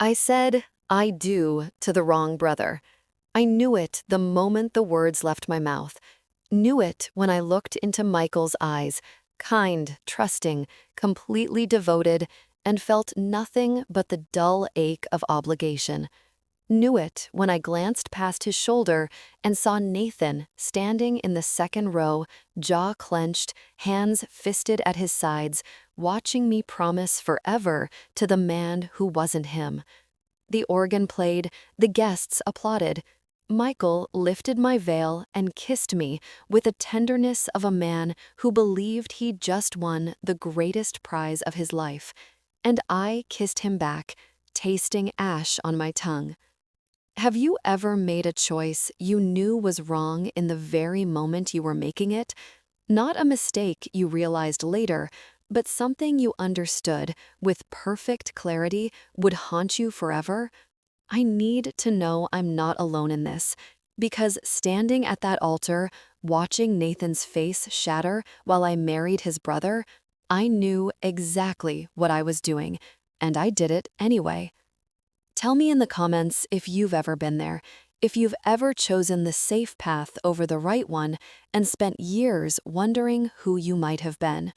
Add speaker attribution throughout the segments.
Speaker 1: I said, I do, to the wrong brother. I knew it the moment the words left my mouth. Knew it when I looked into Michael's eyes, kind, trusting, completely devoted, and felt nothing but the dull ache of obligation. Knew it when I glanced past his shoulder and saw Nathan standing in the second row, jaw clenched, hands fisted at his sides, watching me promise forever to the man who wasn't him. The organ played, the guests applauded. Michael lifted my veil and kissed me with the tenderness of a man who believed he'd just won the greatest prize of his life. And I kissed him back, tasting ash on my tongue. Have you ever made a choice you knew was wrong in the very moment you were making it? Not a mistake you realized later, but something you understood with perfect clarity would haunt you forever? I need to know I'm not alone in this, because standing at that altar, watching Nathan's face shatter while I married his brother, I knew exactly what I was doing, and I did it anyway. Tell me in the comments if you've ever been there, if you've ever chosen the safe path over the right one and spent years wondering who you might have been.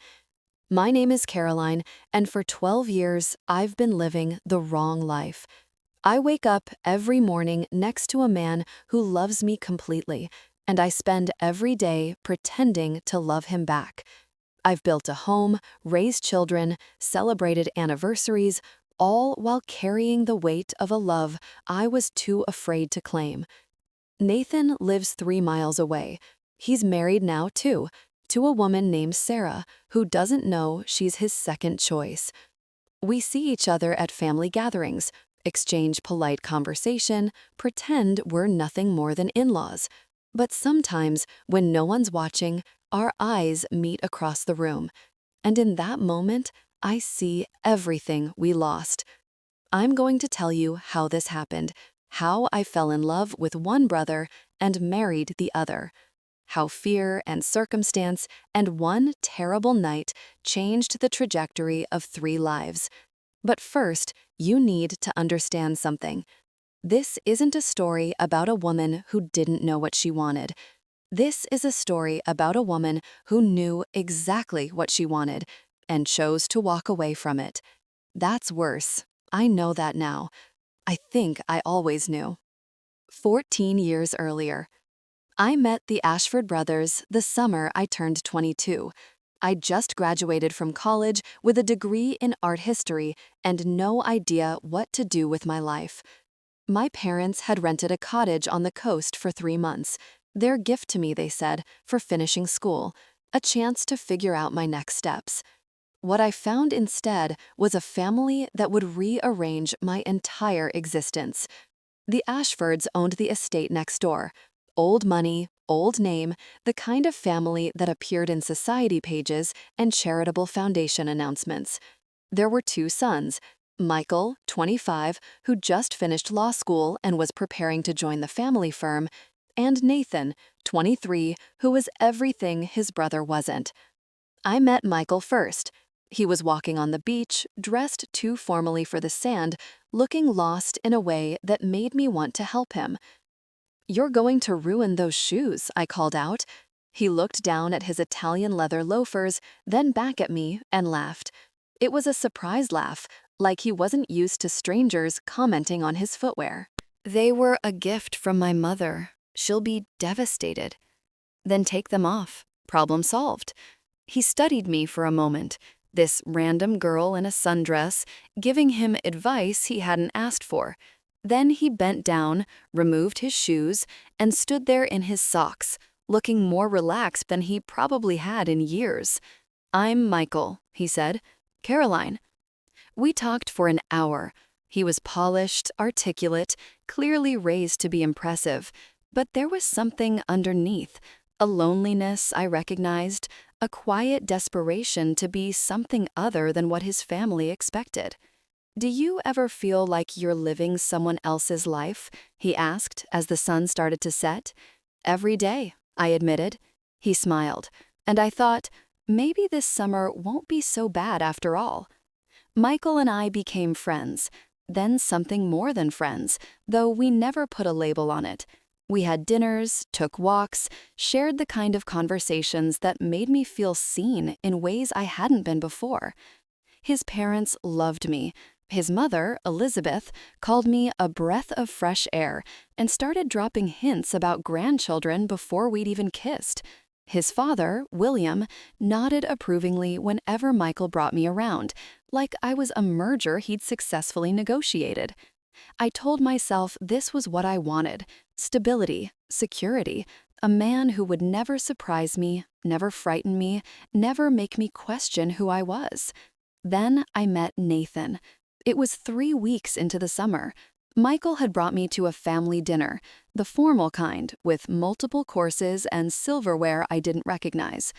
Speaker 1: My name is Caroline, and for 12 years, I've been living the wrong life. I wake up every morning next to a man who loves me completely, and I spend every day pretending to love him back. I've built a home, raised children, celebrated anniversaries, all while carrying the weight of a love I was too afraid to claim. Nathan lives 3 miles away. He's married now, too, to a woman named Sarah, who doesn't know she's his second choice. We see each other at family gatherings, exchange polite conversation, pretend we're nothing more than in-laws. But sometimes, when no one's watching, our eyes meet across the room. And in that moment, I see everything we lost. I'm going to tell you how this happened, how I fell in love with one brother and married the other, how fear and circumstance and one terrible night changed the trajectory of 3 lives. But first, you need to understand something. This isn't a story about a woman who didn't know what she wanted. This is a story about a woman who knew exactly what she wanted and chose to walk away from it. That's worse. I know that now. I think I always knew. 14 years earlier, I met the Ashford brothers the summer I turned 22. I just graduated from college with a degree in art history and no idea what to do with my life. My parents had rented a cottage on the coast for 3 months. Their gift to me, they said, for finishing school, a chance to figure out my next steps. What I found instead was a family that would rearrange my entire existence. The Ashfords owned the estate next door. Old money, old name, the kind of family that appeared in society pages and charitable foundation announcements. There were 2 sons, Michael, 25, who just finished law school and was preparing to join the family firm, and Nathan, 23, who was everything his brother wasn't. I met Michael first. He was walking on the beach, dressed too formally for the sand, looking lost in a way that made me want to help him. "You're going to ruin those shoes," I called out. He looked down at his Italian leather loafers, then back at me and laughed. It was a surprise laugh, like he wasn't used to strangers commenting on his footwear. "They were a gift from my mother. She'll be devastated." "Then take them off. Problem solved." He studied me for a moment, this random girl in a sundress, giving him advice he hadn't asked for. Then he bent down, removed his shoes, and stood there in his socks, looking more relaxed than he probably had in years. "I'm Michael," he said. "Caroline." We talked for an hour. He was polished, articulate, clearly raised to be impressive, but there was something underneath, a loneliness I recognized, a quiet desperation to be something other than what his family expected. "Do you ever feel like you're living someone else's life?" he asked as the sun started to set. "Every day," I admitted. He smiled, and I thought, maybe this summer won't be so bad after all. Michael and I became friends. then something more than friends, though we never put a label on it. We had dinners, took walks, shared the kind of conversations that made me feel seen in ways I hadn't been before. His parents loved me. His mother, Elizabeth, called me a breath of fresh air and started dropping hints about grandchildren before we'd even kissed. His father, William, nodded approvingly whenever Michael brought me around, like I was a merger he'd successfully negotiated. I told myself this was what I wanted: stability, security, a man who would never surprise me, never frighten me, never make me question who I was. Then I met Nathan. It was 3 weeks into the summer. Michael had brought me to a family dinner, the formal kind, with multiple courses and silverware I didn't recognize.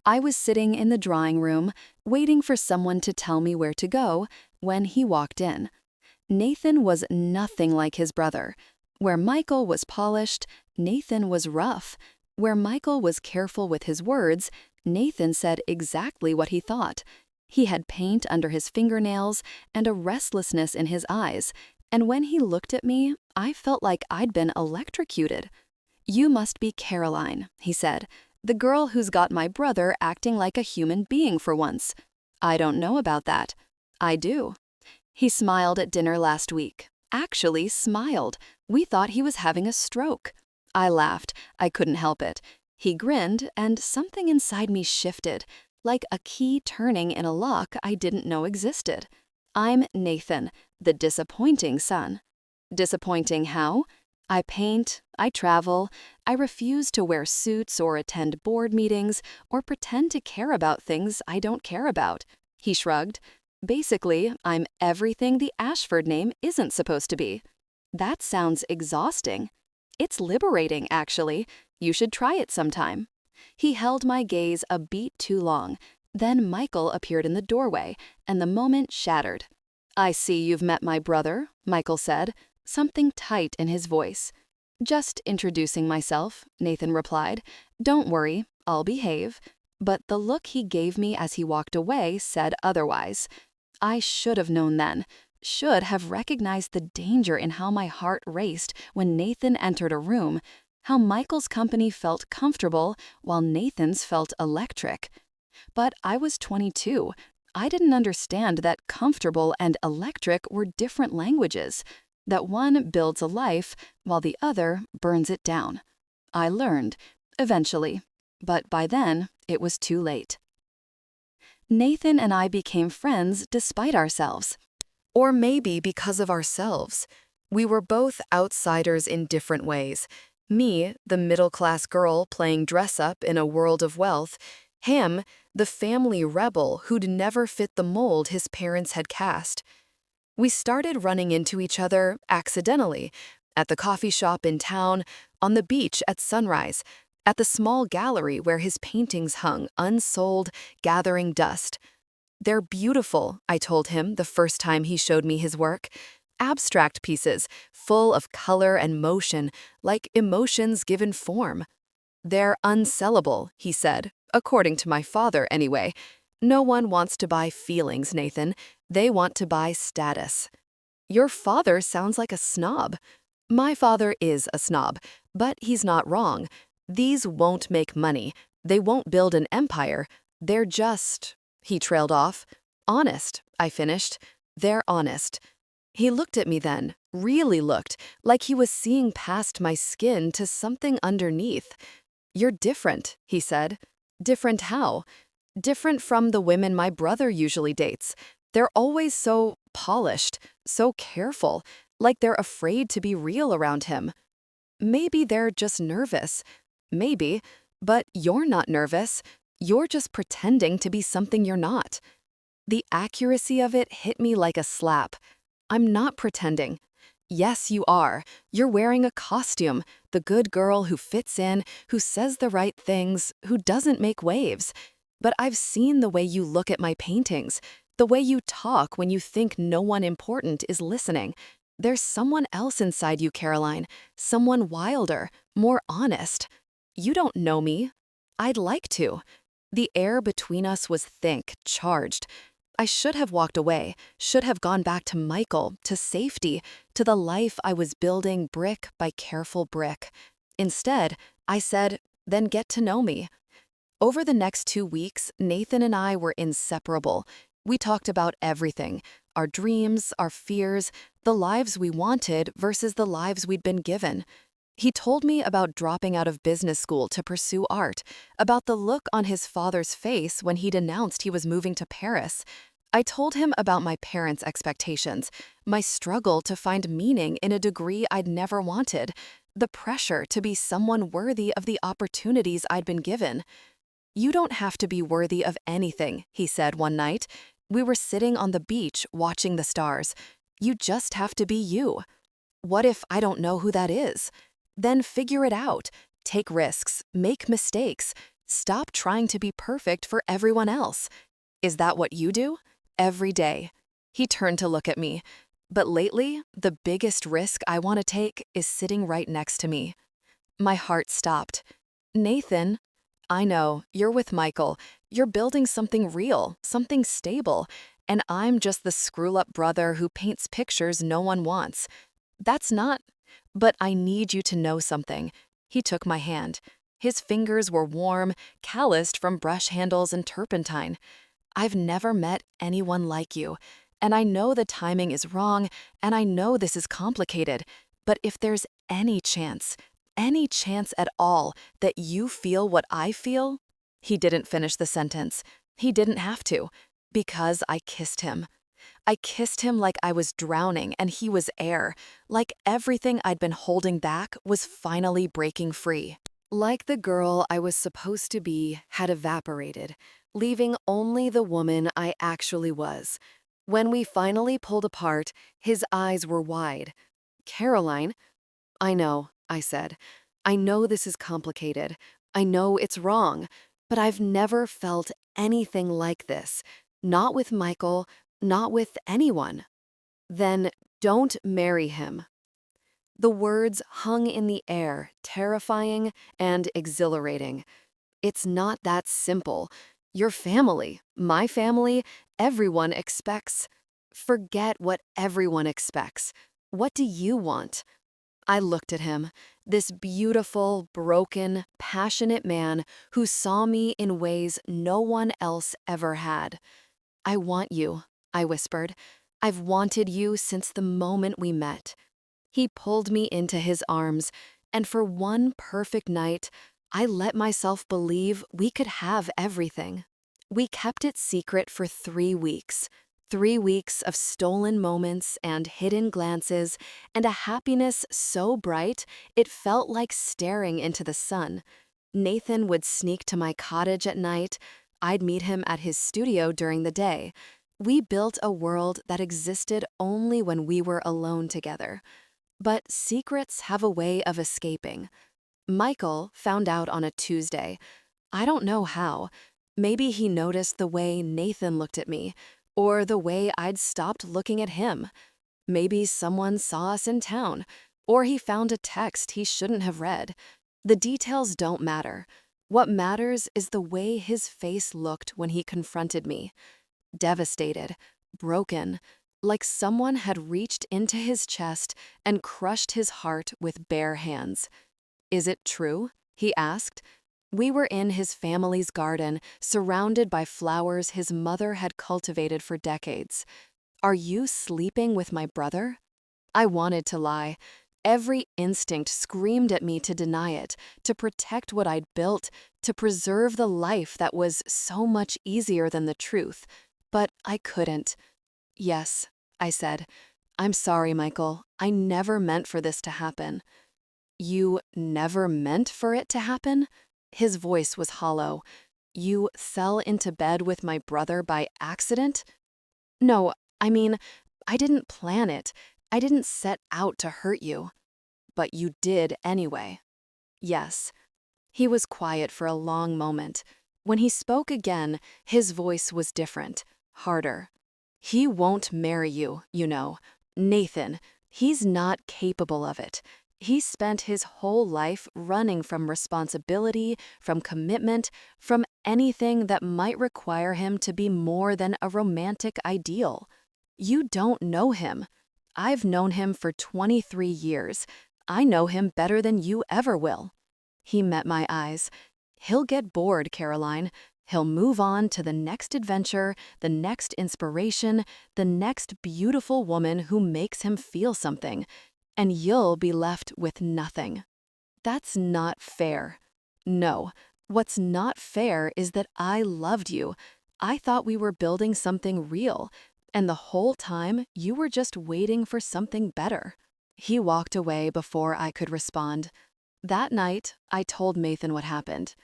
Speaker 1: I was sitting in the drawing room, waiting for someone to tell me where to go, when he walked in. Nathan was nothing like his brother. Where Michael was polished, Nathan was rough. Where Michael was careful with his words, Nathan said exactly what he thought. He had paint under his fingernails and a restlessness in his eyes, and when he looked at me, I felt like I'd been electrocuted. "You must be Caroline," he said, "the girl who's got my brother acting like a human being for once." "I don't know about that." "I do." He smiled at dinner last week. Actually smiled. We thought he was having a stroke. I laughed. I couldn't help it. He grinned, and something inside me shifted, like a key turning in a lock I didn't know existed. I'm Nathan, the disappointing son. Disappointing how? I paint, I travel, I refuse to wear suits or attend board meetings or pretend to care about things I don't care about. He shrugged. Basically, I'm everything the Ashford name isn't supposed to be. That sounds exhausting. It's liberating, actually. You should try it sometime. He held my gaze a beat too long. Then Michael appeared in the doorway, and the moment shattered. "I see you've met my brother," Michael said, something tight in his voice. "Just introducing myself," Nathan replied. "Don't worry, I'll behave." But the look he gave me as he walked away said otherwise. I should have known then, should have recognized the danger in how my heart raced when Nathan entered a room, how Michael's company felt comfortable while Nathan's felt electric. But I was 22. I didn't understand that comfortable and electric were different languages, that one builds a life while the other burns it down. I learned, eventually, but by then it was too late. Nathan and I became friends despite ourselves. Or maybe because of ourselves. We were both outsiders in different ways. Me, the middle-class girl playing dress-up in a world of wealth. Him, the family rebel who'd never fit the mold his parents had cast. We started running into each other accidentally, at the coffee shop in town, on the beach at sunrise, at the small gallery where his paintings hung, unsold, gathering dust. "They're beautiful," I told him the first time he showed me his work. "Abstract pieces, full of color and motion, like emotions given form." "They're unsellable," he said, according to my father anyway. "No one wants to buy feelings, Nathan. They want to buy status." "Your father sounds like a snob." My father is a snob, but he's not wrong. These won't make money. They won't build an empire. They're just... He trailed off. "Honest," I finished. "They're honest." He looked at me then, really looked, like he was seeing past my skin to something underneath. "You're different," he said. "Different how?" "Different from the women my brother usually dates. They're always so polished, so careful, like they're afraid to be real around him." "Maybe they're just nervous." "Maybe, but you're not nervous. You're just pretending to be something you're not." The accuracy of it hit me like a slap. I'm not pretending. Yes, you are. You're wearing a costume, the good girl who fits in, who says the right things, who doesn't make waves. But I've seen the way you look at my paintings, the way you talk when you think no one important is listening. There's someone else inside you, Caroline, someone wilder, more honest. You don't know me. I'd like to. The air between us was thick, charged. I should have walked away, should have gone back to Michael, to safety, to the life I was building brick by careful brick. Instead, I said, then get to know me. Over the next 2 weeks, Nathan and I were inseparable. We talked about everything, our dreams, our fears, the lives we wanted versus the lives we'd been given. He told me about dropping out of business school to pursue art, about the look on his father's face when he'd announced he was moving to Paris. I told him about my parents' expectations, my struggle to find meaning in a degree I'd never wanted, the pressure to be someone worthy of the opportunities I'd been given. You don't have to be worthy of anything, he said one night. We were sitting on the beach watching the stars. You just have to be you. What if I don't know who that is? Then figure it out. Take risks, make mistakes. Stop trying to be perfect for everyone else. Is that what you do? Every day. He turned to look at me. But lately, the biggest risk I want to take is sitting right next to me. My heart stopped. Nathan, I know, you're with Michael. You're building something real, something stable, and I'm just the screw-up brother who paints pictures no one wants. That's not. But I need you to know something. He took my hand. His fingers were warm, calloused from brush handles and turpentine. I've never met anyone like you, and I know the timing is wrong, and I know this is complicated, but if there's any chance at all that you feel what I feel. He didn't finish the sentence. He didn't have to, because I kissed him. I kissed him like I was drowning and he was air, like everything I'd been holding back was finally breaking free. Like the girl I was supposed to be had evaporated, leaving only the woman I actually was. When we finally pulled apart, his eyes were wide. Caroline, I know, I said. I know this is complicated. I know it's wrong, but I've never felt anything like this. Not with Michael, not with anyone. Then don't marry him. The words hung in the air, terrifying and exhilarating. It's not that simple. Your family, my family, everyone expects. Forget what everyone expects. What do you want? I looked at him, this beautiful, broken, passionate man who saw me in ways no one else ever had. I want you, I whispered. I've wanted you since the moment we met. He pulled me into his arms, and for one perfect night, I let myself believe we could have everything. We kept it secret for 3 weeks. 3 weeks of stolen moments and hidden glances, and a happiness so bright it felt like staring into the sun. Nathan would sneak to my cottage at night. I'd meet him at his studio during the day. We built a world that existed only when we were alone together. But secrets have a way of escaping. Michael found out on a Tuesday. I don't know how. Maybe he noticed the way Nathan looked at me, or the way I'd stopped looking at him. Maybe someone saw us in town, or he found a text he shouldn't have read. The details don't matter. What matters is the way his face looked when he confronted me. Devastated, broken, like someone had reached into his chest and crushed his heart with bare hands. "Is it true?" he asked. We were in his family's garden, surrounded by flowers his mother had cultivated for decades. "Are you sleeping with my brother?" I wanted to lie. Every instinct screamed at me to deny it, to protect what I'd built, to preserve the life that was so much easier than the truth. But I couldn't. "Yes," I said. "I'm sorry, Michael. I never meant for this to happen." "You never meant for it to happen?" His voice was hollow. "You fell into bed with my brother by accident?" "No, I mean, I didn't plan it. I didn't set out to hurt you." "But you did anyway." "Yes." He was quiet for a long moment. When he spoke again, his voice was different, harder. "He won't marry you, you know. Nathan, he's not capable of it. He spent his whole life running from responsibility, from commitment, from anything that might require him to be more than a romantic ideal. You don't know him. I've known him for 23 years. I know him better than you ever will. He met my eyes. He'll get bored, Caroline. He'll move on to the next adventure, the next inspiration, the next beautiful woman who makes him feel something, and you'll be left with nothing. That's not fair. No, what's not fair is that I loved you. I thought we were building something real, and the whole time you were just waiting for something better. He walked away before I could respond. That night, I told Nathan what happened.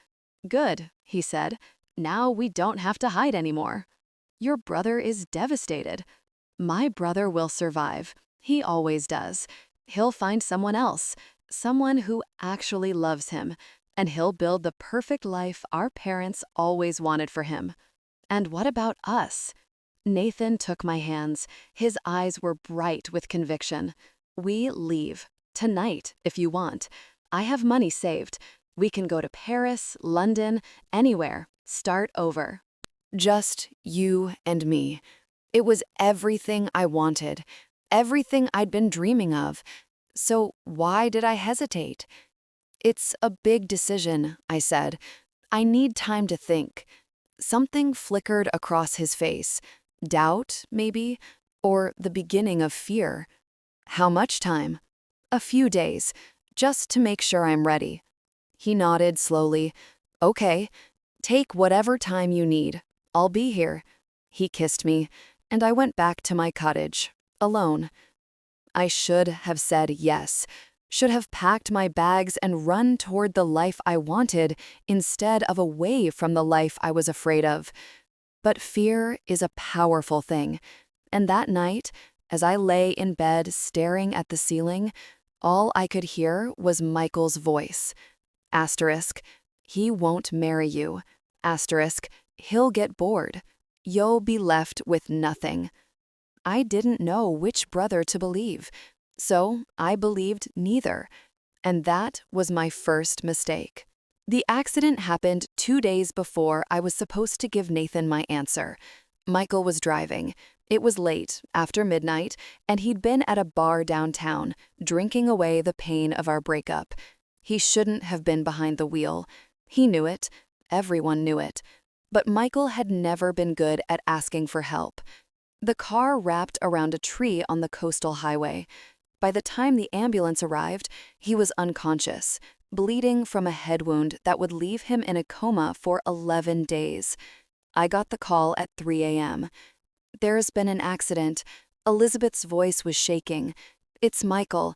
Speaker 1: Good, he said. Now we don't have to hide anymore. Your brother is devastated. My brother will survive. He always does. He'll find someone else, someone who actually loves him, and he'll build the perfect life our parents always wanted for him. And what about us? Nathan took my hands. His eyes were bright with conviction. We leave. Tonight, if you want. I have money saved. We can go to Paris, London, anywhere. Start over. Just you and me. It was everything I wanted, everything I'd been dreaming of. So why did I hesitate? It's a big decision, I said. I need time to think. Something flickered across his face. Doubt, maybe, or the beginning of fear. How much time? A few days, just to make sure I'm ready. He nodded slowly. Okay, take whatever time you need. I'll be here. He kissed me, and I went back to my cottage, alone. I should have said yes, should have packed my bags and run toward the life I wanted instead of away from the life I was afraid of. But fear is a powerful thing, and that night, as I lay in bed staring at the ceiling, all I could hear was Michael's voice. Asterisk, he won't marry you. Asterisk, he'll get bored. You'll be left with nothing. I didn't know which brother to believe, so I believed neither. And that was my first mistake. The accident happened 2 days before I was supposed to give Nathan my answer. Michael was driving. It was late, after midnight, and he'd been at a bar downtown, drinking away the pain of our breakup. He shouldn't have been behind the wheel. He knew it. Everyone knew it. But Michael had never been good at asking for help. The car wrapped around a tree on the coastal highway. By the time the ambulance arrived, he was unconscious, bleeding from a head wound that would leave him in a coma for 11 days. I got the call at 3 a.m. There's been an accident. Elizabeth's voice was shaking. It's Michael.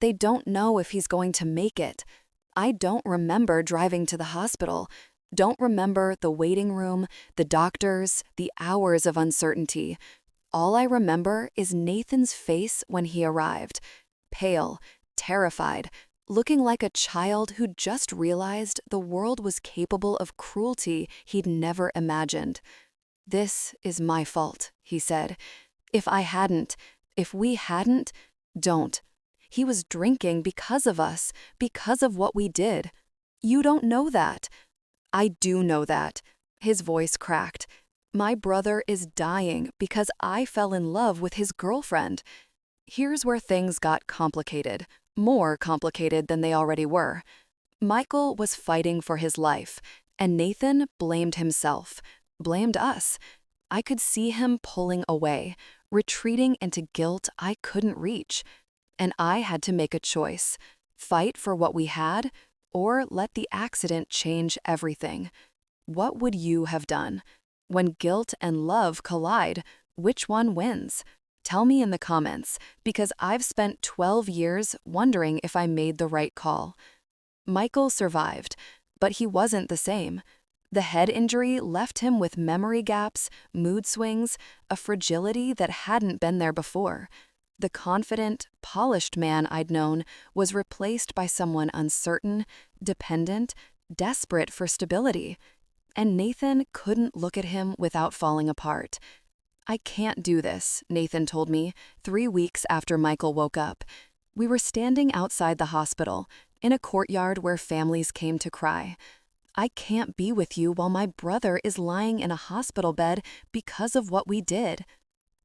Speaker 1: They don't know if he's going to make it. I don't remember driving to the hospital. Don't remember the waiting room, the doctors, the hours of uncertainty. All I remember is Nathan's face when he arrived. Pale, terrified, looking like a child who just realized the world was capable of cruelty he'd never imagined. This is my fault, he said. If we hadn't, don't. He was drinking because of us, because of what we did. You don't know that. I do know that. His voice cracked. My brother is dying because I fell in love with his girlfriend. Here's where things got complicated, more complicated than they already were. Michael was fighting for his life, and Nathan blamed himself, blamed us. I could see him pulling away, retreating into guilt I couldn't reach. And I had to make a choice, fight for what we had, or let the accident change everything. What would you have done? When guilt and love collide, which one wins? Tell me in the comments, because I've spent 12 years wondering if I made the right call. Michael survived, but he wasn't the same. The head injury left him with memory gaps, mood swings, a fragility that hadn't been there before. The confident, polished man I'd known was replaced by someone uncertain, dependent, desperate for stability. And Nathan couldn't look at him without falling apart. I can't do this, Nathan told me 3 weeks after Michael woke up.
Speaker 2: We were standing outside the hospital, in a courtyard where families came to cry. I can't be with you while my brother is lying in a hospital bed because of what we did.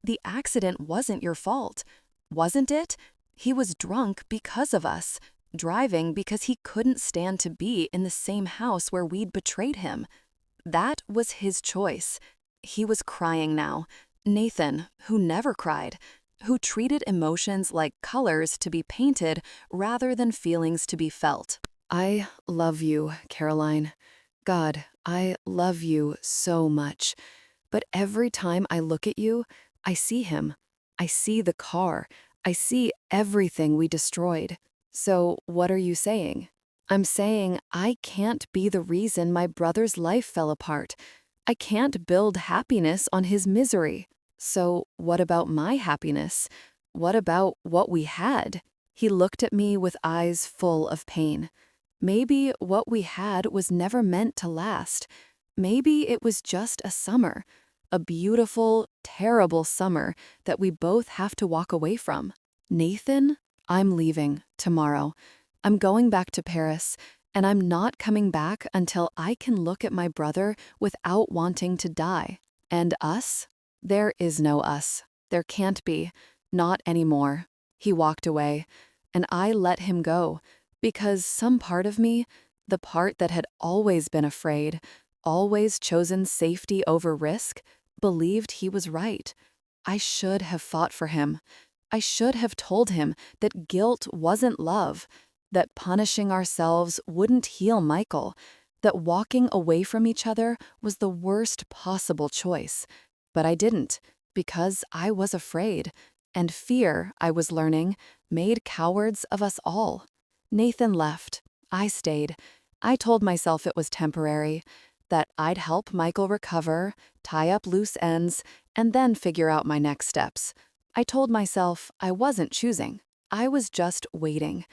Speaker 2: The accident wasn't your fault, wasn't it? He was drunk because of us, driving because he couldn't stand to be in the same house where we'd betrayed him. That was his choice. He was crying now. Nathan, who never cried, who treated emotions like colors to be painted rather than feelings to be felt.
Speaker 1: I love you, Caroline. God, I love you so much. But every time I look at you, I see him. I see the car. I see everything we destroyed. So, what are you saying? I'm saying I can't be the reason my brother's life fell apart. I can't build happiness on his misery. So, what about my happiness? What about what we had? He looked at me with eyes full of pain. Maybe what we had was never meant to last. Maybe it was just a summer, a beautiful, terrible summer that we both have to walk away from. Nathan, I'm leaving tomorrow. I'm going back to Paris, and I'm not coming back until I can look at my brother without wanting to die. And us? There is no us. There can't be. Not anymore. He walked away, and I let him go, because some part of me, the part that had always been afraid, always chosen safety over risk, believed he was right. I should have fought for him. I should have told him that guilt wasn't love, that punishing ourselves wouldn't heal Michael, that walking away from each other was the worst possible choice. But I didn't, because I was afraid, and fear, I was learning, made cowards of us all. Nathan left. I stayed. I told myself it was temporary, that I'd help Michael recover, tie up loose ends, and then figure out my next steps. I told myself I wasn't choosing. I was just waiting.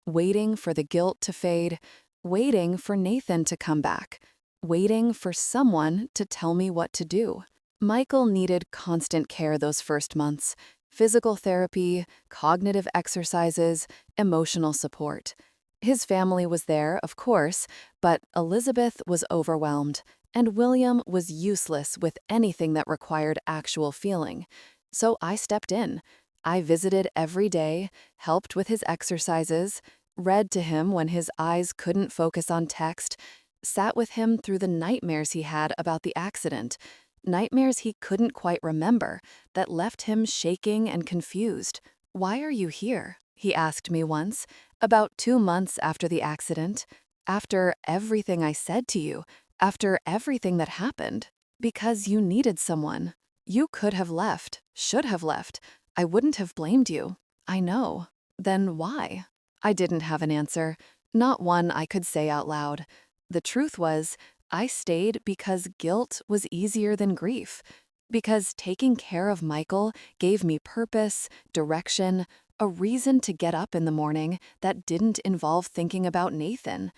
Speaker 1: Waiting for the guilt to fade, waiting for Nathan to come back, waiting for someone to tell me what to do. Michael needed constant care those first months: physical therapy, cognitive exercises, emotional support. His family was there, of course, but Elizabeth was overwhelmed, and William was useless with anything that required actual feeling. So I stepped in. I visited every day, helped with his exercises, read to him when his eyes couldn't focus on text, sat with him through the nightmares he had about the accident, nightmares he couldn't quite remember that left him shaking and confused. "Why are you here?" he asked me once, about 2 months after the accident, after everything I said to you, after everything that happened. "Because you needed someone. You could have left, should have left. I wouldn't have blamed you." "I know." "Then why?" I didn't have an answer, not one I could say out loud. The truth was, I stayed because guilt was easier than grief, because taking care of Michael gave me purpose, direction, a reason to get up in the morning that didn't involve thinking about Nathan,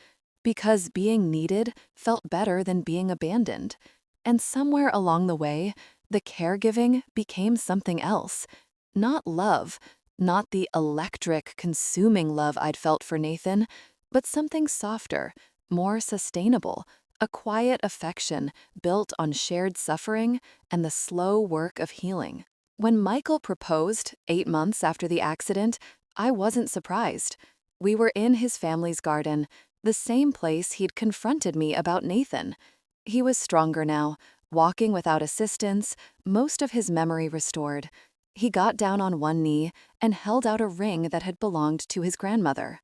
Speaker 1: because being needed felt better than being abandoned. And somewhere along the way, the caregiving became something else. Not love, not the electric, consuming love I'd felt for Nathan, but something softer, more sustainable, a quiet affection built on shared suffering and the slow work of healing. When Michael proposed 8 months after the accident, I wasn't surprised. We were in his family's garden, the same place he'd confronted me about Nathan. He was stronger now, walking without assistance, most of his memory restored. He got down on one knee and held out a ring that had belonged to his grandmother.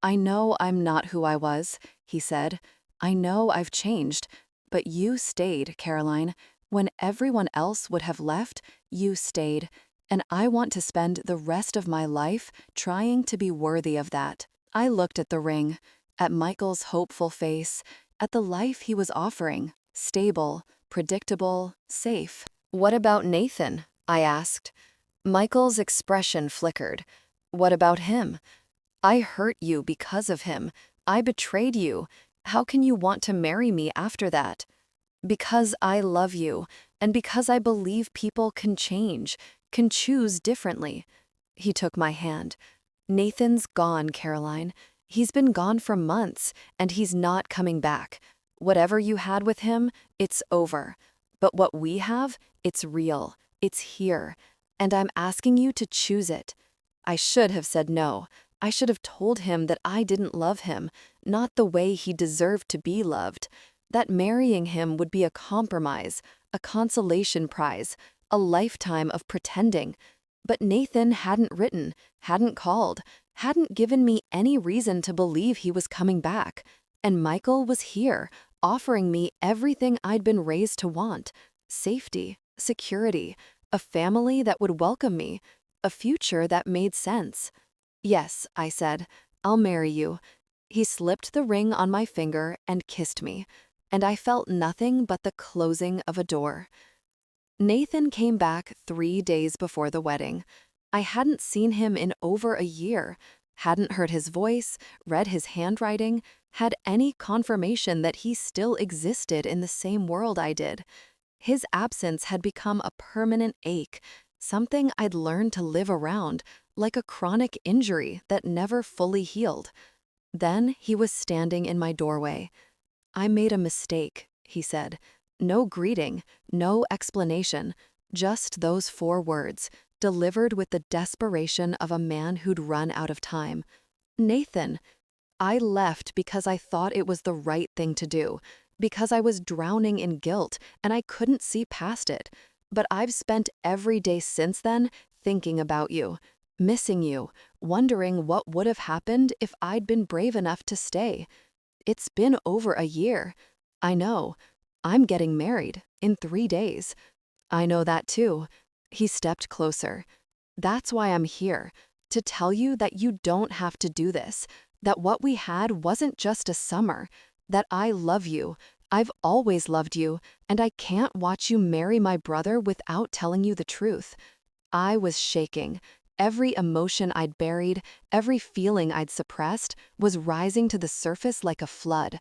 Speaker 1: "I know I'm not who I was," he said. "I know I've changed, but you stayed, Caroline. When everyone else would have left, you stayed, and I want to spend the rest of my life trying to be worthy of that." I looked at the ring, at Michael's hopeful face, at the life he was offering, stable, predictable, safe. "What about Nathan?" I asked. Michael's expression flickered. "What about him?" "I hurt you because of him. I betrayed you. How can you want to marry me after that?" "Because I love you, and because I believe people can change, can choose differently." He took my hand.
Speaker 2: Nathan's gone, Caroline. He's been gone for months, and he's not coming back. Whatever you had with him, it's over. But what we have, it's real. It's here. And I'm asking you to choose it. I should have said no. I should have told him that I didn't love him, not the way he deserved to be loved. That marrying him would be a compromise, a consolation prize, a lifetime of pretending. But Nathan hadn't written, hadn't called, hadn't given me any reason to believe he was coming back. And Michael was here, offering me everything I'd been raised to want: safety, security, a family that would welcome me, a future that made sense. Yes, I said, I'll marry you. He slipped the ring on my finger and kissed me, and I felt nothing but the closing of a door. Nathan came back 3 days before the wedding. I hadn't seen him in over a year, hadn't heard his voice, read his handwriting, had any confirmation that he still existed in the same world I did. His absence had become a permanent ache, something I'd learned to live around, like a chronic injury that never fully healed. Then he was standing in my doorway. "I made a mistake," he said. No greeting, no explanation, just those 4 words, delivered with the desperation of a man who'd run out of time. "Nathan." I left because I thought it was the right thing to do, because I was drowning in guilt and I couldn't see past it. But I've spent every day since then thinking about you, missing you, wondering what would have happened if I'd been brave enough to stay. It's been over a year. I know. I'm getting married in 3 days. I know that too. He stepped closer. That's why I'm here, to tell you that you don't have to do this, that what we had wasn't just a summer, that I love you. I've always loved you, and I can't watch you marry my brother without telling you the truth. I was shaking. Every emotion I'd buried, every feeling I'd suppressed, was rising to the surface like a flood.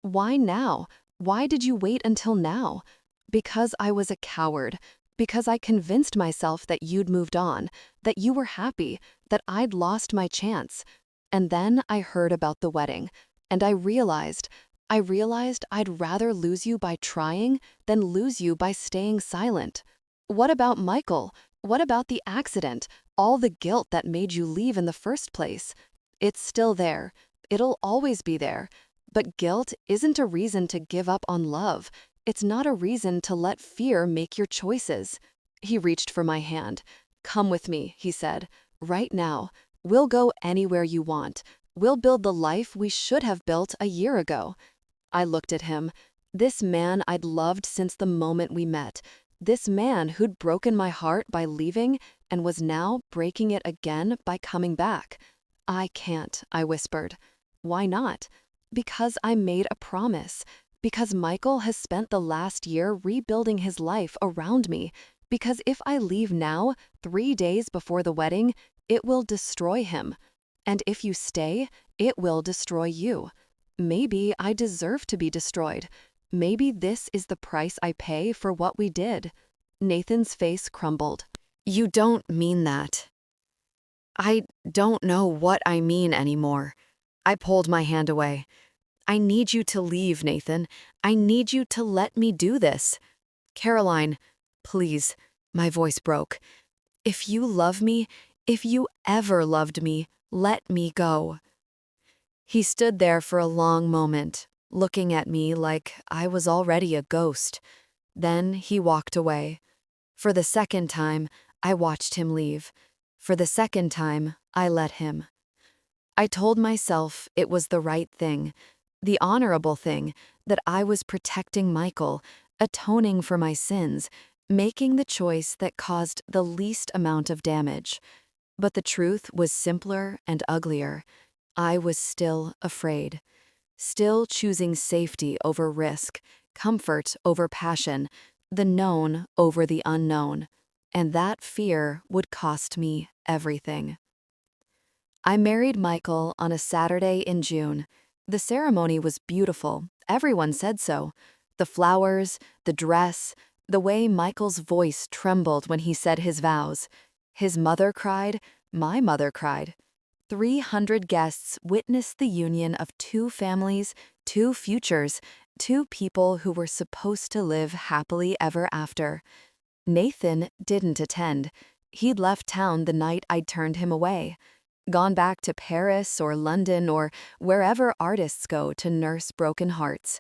Speaker 2: Why now? Why did you wait until now? Because I was a coward. Because I convinced myself that you'd moved on, that you were happy, that I'd lost my chance. And then I heard about the wedding, and I realized I'd rather lose you by trying than lose you by staying silent. What about Michael? What about the accident? All the guilt that made you leave in the first place? It's still there. It'll always be there. But guilt isn't a reason to give up on love. It's not a reason to let fear make your choices. He reached for my hand. "Come with me," he said. "Right now. We'll go anywhere you want. We'll build the life we should have built a year ago." I looked at him. This man I'd loved since the moment we met. This man who'd broken my heart by leaving and was now breaking it again by coming back. "I can't," I whispered. "Why not?" "Because I made a promise. Because Michael has spent the last year rebuilding his life around me. Because if I leave now, 3 days before the wedding, it will destroy him. And if you stay, it will destroy you. Maybe I deserve to be destroyed. Maybe this is the price I pay for what we did." Nathan's face crumbled. "You don't mean that." "I don't know what I mean anymore." I pulled my hand away. "I need you to leave, Nathan. I need you to let me do this." "Caroline, please." My voice broke. "If you love me, if you ever loved me, let me go." He stood there for a long moment, looking at me like I was already a ghost. Then he walked away. For the second time, I watched him leave. For the second time, I let him. I told myself it was the right thing, the honorable thing, that I was protecting Michael, atoning for my sins, making the choice that caused the least amount of damage. But the truth was simpler and uglier. I was still afraid, still choosing safety over risk, comfort over passion, the known over the unknown. And that fear would cost me everything. I married Michael on a Saturday in June. The ceremony was beautiful. Everyone said so. The flowers, the dress, the way Michael's voice trembled when he said his vows. His mother cried. My mother cried. 300 guests witnessed the union of two families, two futures, two people who were supposed to live happily ever after. Nathan didn't attend. He'd left town the night I'd turned him away, gone back to Paris or London or wherever artists go to nurse broken hearts.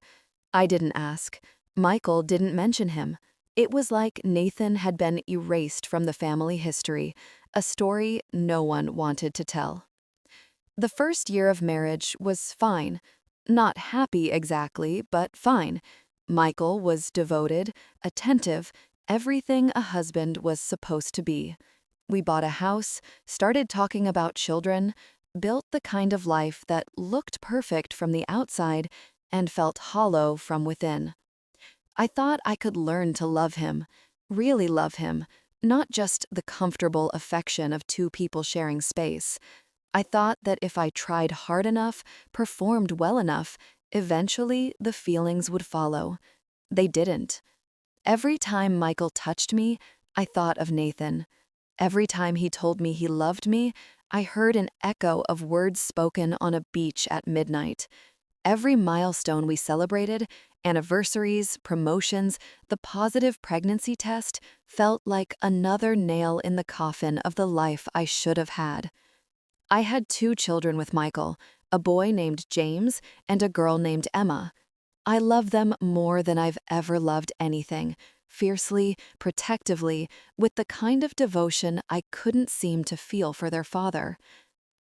Speaker 2: I didn't ask. Michael didn't mention him. It was like Nathan had been erased from the family history, a story no one wanted to tell. The first year of marriage was fine. Not happy exactly, but fine. Michael was devoted, attentive, everything a husband was supposed to be. We bought a house, started talking about children, built the kind of life that looked perfect from the outside and felt hollow from within. I thought I could learn to love him, really love him, not just the comfortable affection of two people sharing space. I thought that if I tried hard enough, performed well enough, eventually the feelings would follow. They didn't. Every time Michael touched me, I thought of Nathan. Every time he told me he loved me, I heard an echo of words spoken on a beach at midnight. Every milestone we celebrated, anniversaries, promotions, the positive pregnancy test, felt like another nail in the coffin of the life I should have had. I had 2 children with Michael, a boy named James and a girl named Emma. I love them more than I've ever loved anything, fiercely, protectively, with the kind of devotion I couldn't seem to feel for their father.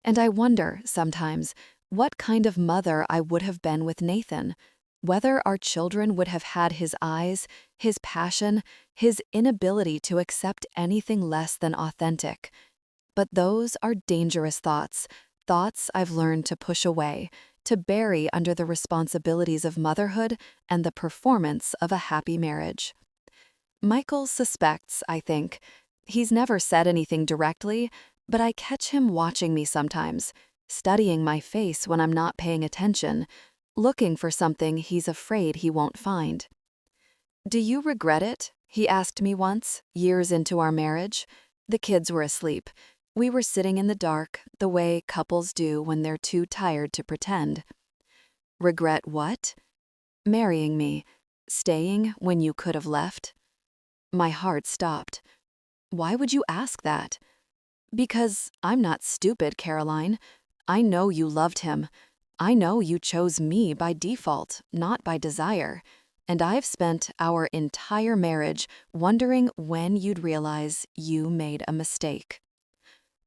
Speaker 2: And I wonder, sometimes, what kind of mother I would have been with Nathan, whether our children would have had his eyes, his passion, his inability to accept anything less than authentic. But those are dangerous thoughts, thoughts I've learned to push away, to bury under the responsibilities of motherhood and the performance of a happy marriage. Michael suspects, I think. He's never said anything directly, but I catch him watching me sometimes, studying my face when I'm not paying attention, looking for something he's afraid he won't find. "Do you regret it?" he asked me once, years into our marriage. The kids were asleep. We were sitting in the dark, the way couples do when they're too tired to pretend. "Regret what?" "Marrying me. Staying when you could have left." My heart stopped. "Why would you ask that?" "Because I'm not stupid, Caroline. I know you loved him. I know you chose me by default, not by desire. And I've spent our entire marriage wondering when you'd realize you made a mistake."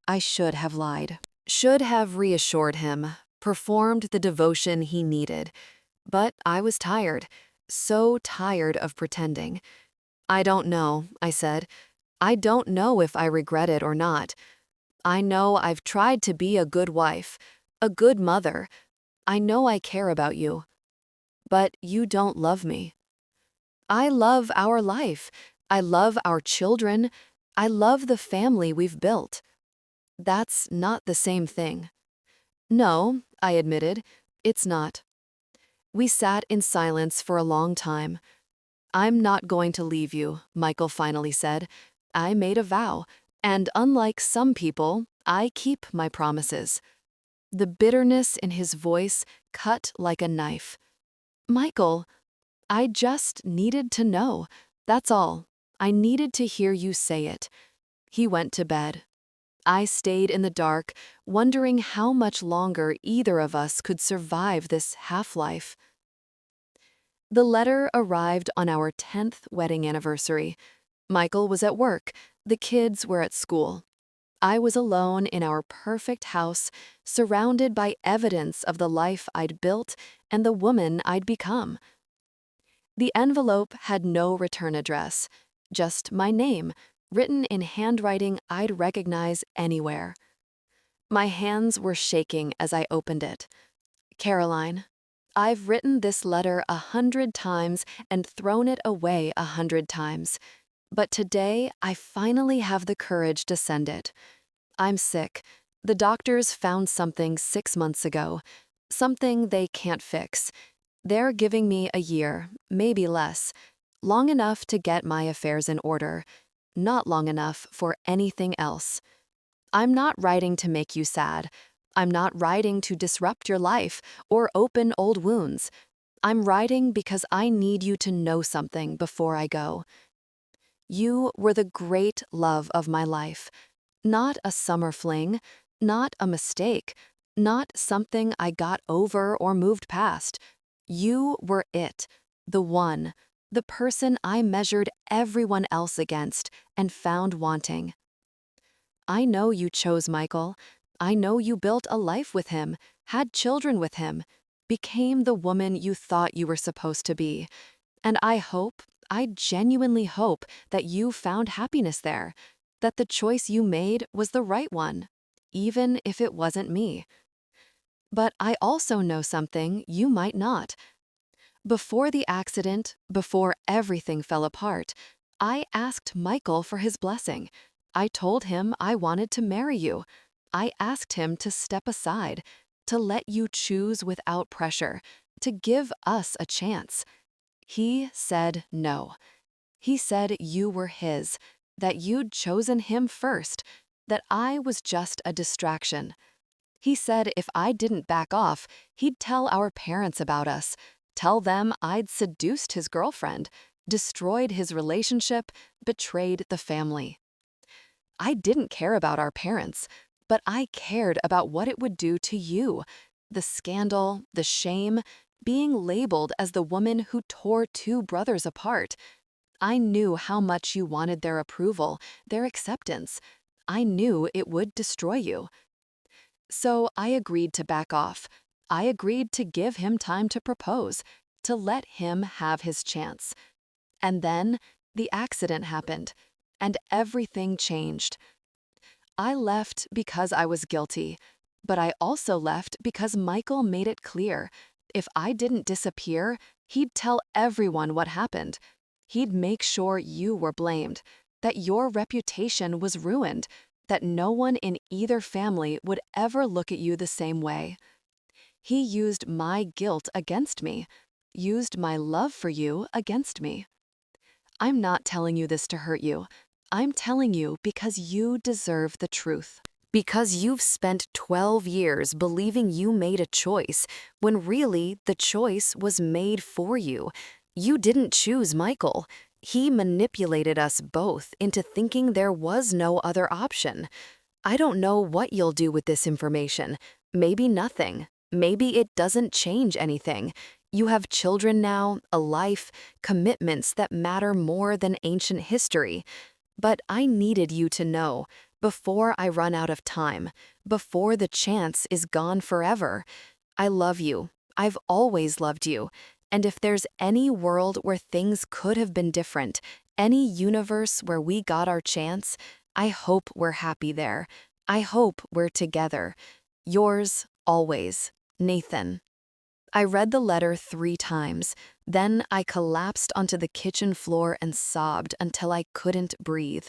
Speaker 2: I should have lied, should have reassured him, performed the devotion he needed. But I was tired, so tired of pretending. "I don't know," I said. "I don't know if I regret it or not. I know I've tried to be a good wife, a good mother. I know I care about you. But you don't love me." "I love our life. I love our children. I love the family we've built." "That's not the same thing." "No," I admitted, "it's not." We sat in silence for a long time. "I'm not going to leave you," Michael finally said. "I made a vow, and unlike some people, I keep my promises." The bitterness in his voice cut like a knife. "Michael, I just needed to know. That's all. I needed to hear you say it." He went to bed. I stayed in the dark, wondering how much longer either of us could survive this half-life. The letter arrived on our 10th wedding anniversary. Michael was at work. The kids were at school. I was alone in our perfect house, surrounded by evidence of the life I'd built and the woman I'd become. The envelope had no return address, just my name, written in handwriting I'd recognize anywhere. My hands were shaking as I opened it. "Caroline, I've written this letter 100 times and thrown it away 100 times. But today I finally have the courage to send it. I'm sick. The doctors found something 6 months ago, something they can't fix. They're giving me a year, maybe less, long enough to get my affairs in order, not long enough for anything else. I'm not writing to make you sad.
Speaker 1: I'm not writing to disrupt your life or open old wounds. I'm writing because I need you to know something before I go. You were the great love of my life, not a summer fling, not a mistake, not something I got over or moved past. You were it, the one, the person I measured everyone else against and found wanting. I know you chose Michael. I know you built a life with him, had children with him, became the woman you thought you were supposed to be. And I genuinely hope that you found happiness there, that the choice you made was the right one, even if it wasn't me. But I also know something you might not. Before the accident, before everything fell apart, I asked Michael for his blessing. I told him I wanted to marry you. I asked him to step aside, to let you choose without pressure, to give us a chance. He said no. He said you were his, that you'd chosen him first, that I was just a distraction. He said if I didn't back off, he'd tell our parents about us, tell them I'd seduced his girlfriend, destroyed his relationship, betrayed the family. I didn't care about our parents, but I cared about what it would do to you. The scandal, the shame, being labeled as the woman who tore two brothers apart. I knew how much you wanted their approval, their acceptance. I knew it would destroy you. So I agreed to back off. I agreed to give him time to propose, to let him have his chance. And then the accident happened, and everything changed. I left because I was guilty, but I also left because Michael made it clear if I didn't disappear, he'd tell everyone what happened. He'd make sure you were blamed, that your reputation was ruined, that no one in either family would ever look at you the same way. He used my guilt against me, used my love for you against me. I'm not telling you this to hurt you. I'm telling you because you deserve the truth. Because you've spent 12 years believing you made a choice, when really the choice was made for you. You didn't choose Michael. He manipulated us both into thinking there was no other option. I don't know what you'll do with this information. Maybe nothing. Maybe it doesn't change anything. You have children now, a life, commitments that matter more than ancient history. But I needed you to know, before I run out of time, before the chance is gone forever. I love you. I've always loved you. And if there's any world where things could have been different, any universe where we got our chance, I hope we're happy there. I hope we're together. Yours, always, Nathan. I read the letter 3 times. Then I collapsed onto the kitchen floor and sobbed until I couldn't breathe.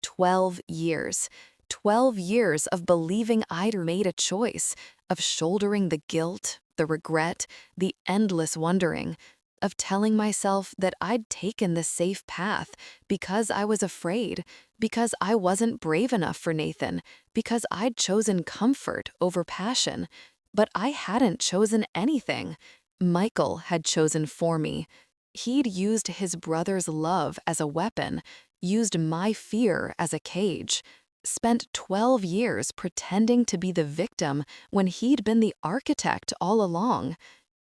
Speaker 1: 12 years. 12 years of believing I'd made a choice, of shouldering the guilt, the regret, the endless wondering, of telling myself that I'd taken the safe path because I was afraid, because I wasn't brave enough for Nathan, because I'd chosen comfort over passion. But I hadn't chosen anything. Michael had chosen for me. He'd used his brother's love as a weapon, used my fear as a cage, spent 12 years pretending to be the victim when he'd been the architect all along.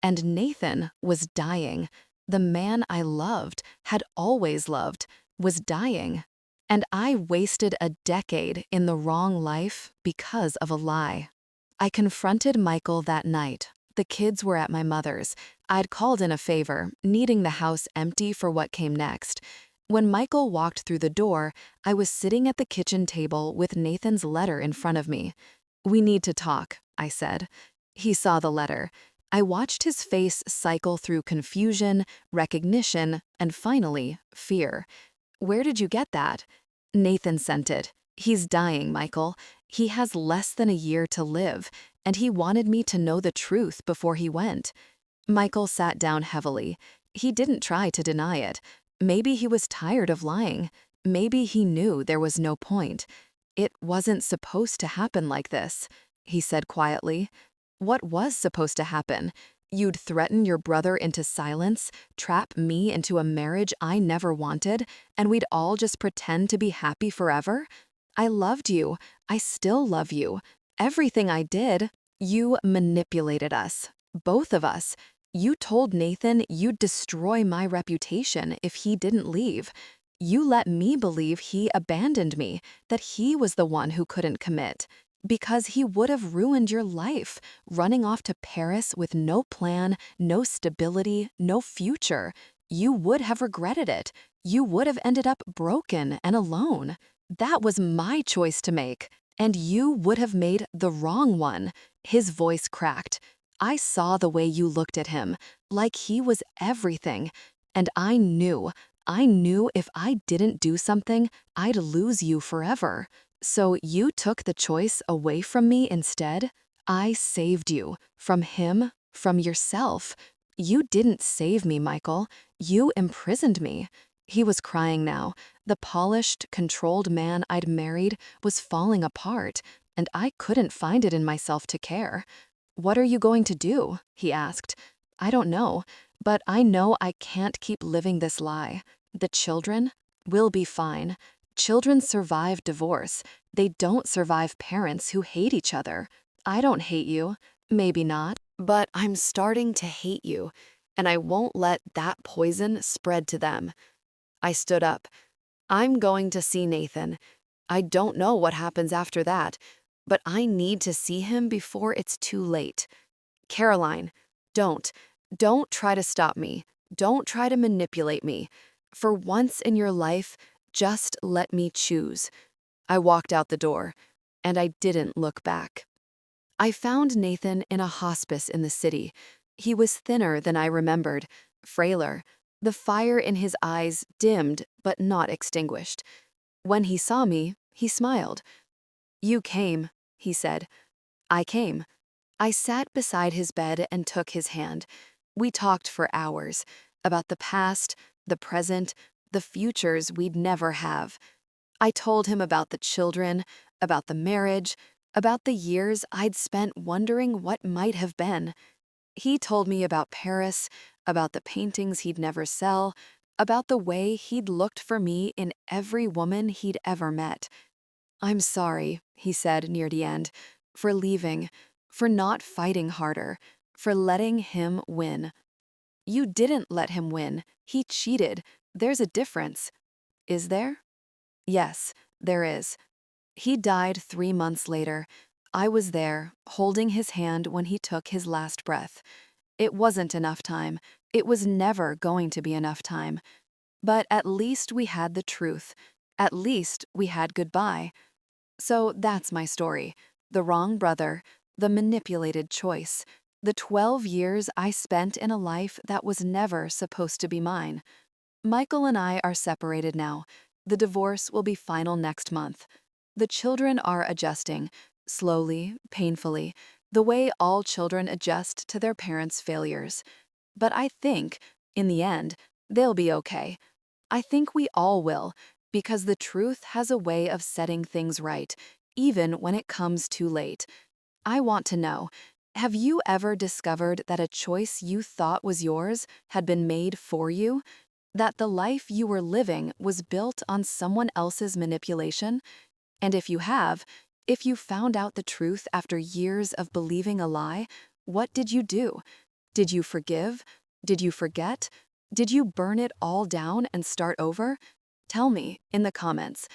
Speaker 1: And Nathan was dying. The man I loved, had always loved, was dying. And I wasted a decade in the wrong life because of a lie. I confronted Michael that night. The kids were at my mother's. I'd called in a favor, needing the house empty for what came next. When Michael walked through the door, I was sitting at the kitchen table with Nathan's letter in front of me. "We need to talk," I said. He saw the letter. I watched his face cycle through confusion, recognition, and finally, fear. "Where did you get that?" "Nathan sent it. He's dying, Michael. He has less than a year to live, and he wanted me to know the truth before he went." Michael sat down heavily. He didn't try to deny it. Maybe he was tired of lying. Maybe he knew there was no point. It wasn't supposed to happen like this.
Speaker 2: he said quietly. What was supposed to happen? You'd threaten your brother into silence, trap me into a marriage I never wanted, and we'd all just pretend to be happy forever? I loved you. I still love you. Everything I did, you manipulated us. Both of us. You told Nathan you'd destroy my reputation if he didn't leave. You let me believe he abandoned me, that he was the one who couldn't commit. Because he would have ruined your life, running off to Paris with no plan, no stability, no future. You would have regretted it. You would have ended up broken and alone. That was my choice to make, and you would have made the wrong one. His voice cracked. I saw the way you looked at him, like he was everything. And I knew if I didn't do something, I'd lose you forever. So you took the choice away from me instead? I saved you. From him, from yourself. You didn't save me, Michael. You imprisoned me. He was crying now. The polished, controlled man I'd married was falling apart, and I couldn't find it in myself to care. What are you going to do? He asked. I don't know, but I know I can't keep living this lie. The children will be fine. Children survive divorce. They don't survive parents who hate each other. I don't hate you. Maybe not.
Speaker 1: But I'm starting to hate you, and I won't let that poison spread to them. I stood up. I'm going to see Nathan. I don't know what happens after that, but I need to see him before it's too late. Caroline, don't. Don't try to stop me. Don't try to manipulate me. For once in your life, just let me choose. I walked out the door, and I didn't look back. I found Nathan in a hospice in the city. He was thinner than I remembered, frailer. The fire in his eyes dimmed but not extinguished. When he saw me, he smiled. You came, he said. I came. I sat beside his bed and took his hand. We talked for hours about the past, the present, the futures we'd never have. I told him about the children, about the marriage, about the years I'd spent wondering what might have been. He told me about Paris, about the paintings he'd never sell, about the way he'd looked for me in every woman he'd ever met. I'm sorry, he said near the end, for leaving, for not fighting harder, for letting him win. You didn't let him win. He cheated. There's a difference. Is there? Yes, there is. He died 3 months later. I was there, holding his hand when he took his last breath. It wasn't enough time. It was never going to be enough time. But at least we had the truth. At least we had goodbye. So that's my story. The wrong brother, the manipulated choice, the 12 years I spent in a life that was never supposed to be mine. Michael and I are separated now. The divorce will be final next month. The children are adjusting, slowly, painfully, the way all children adjust to their parents' failures. But I think, in the end, they'll be okay. I think we all will, because the truth has a way of setting things right, even when it comes too late. I want to know, have you ever discovered that a choice you thought was yours had been made for you? That the life you were living was built on someone else's manipulation? And if you have, if you found out the truth after years of believing a lie, what did you do? Did you forgive? Did you forget? Did you burn it all down and start over? Tell me in the comments,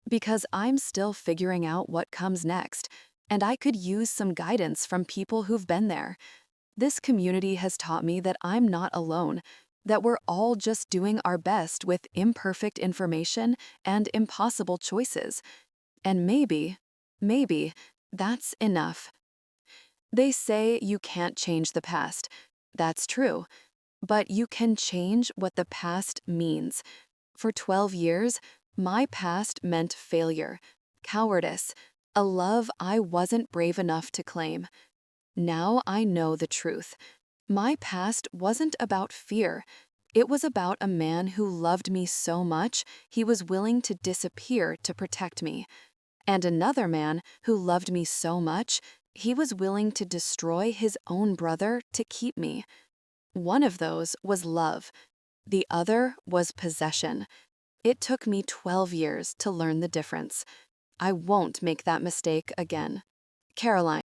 Speaker 1: because I'm still figuring out what comes next, and I could use some guidance from people who've been there. This community has taught me that I'm not alone, that we're all just doing our best with imperfect information and impossible choices. And maybe, that's enough. They say you can't change the past. That's true. But you can change what the past means. For 12 years, my past meant failure, cowardice, a love I wasn't brave enough to claim. Now I know the truth. My past wasn't about fear. It was about a man who loved me so much he was willing to disappear to protect me. And another man who loved me so much
Speaker 2: He was willing to destroy his own brother to keep me. One of those was love. The other was possession. It took me 12 years to learn the difference. I won't make that mistake again. Caroline.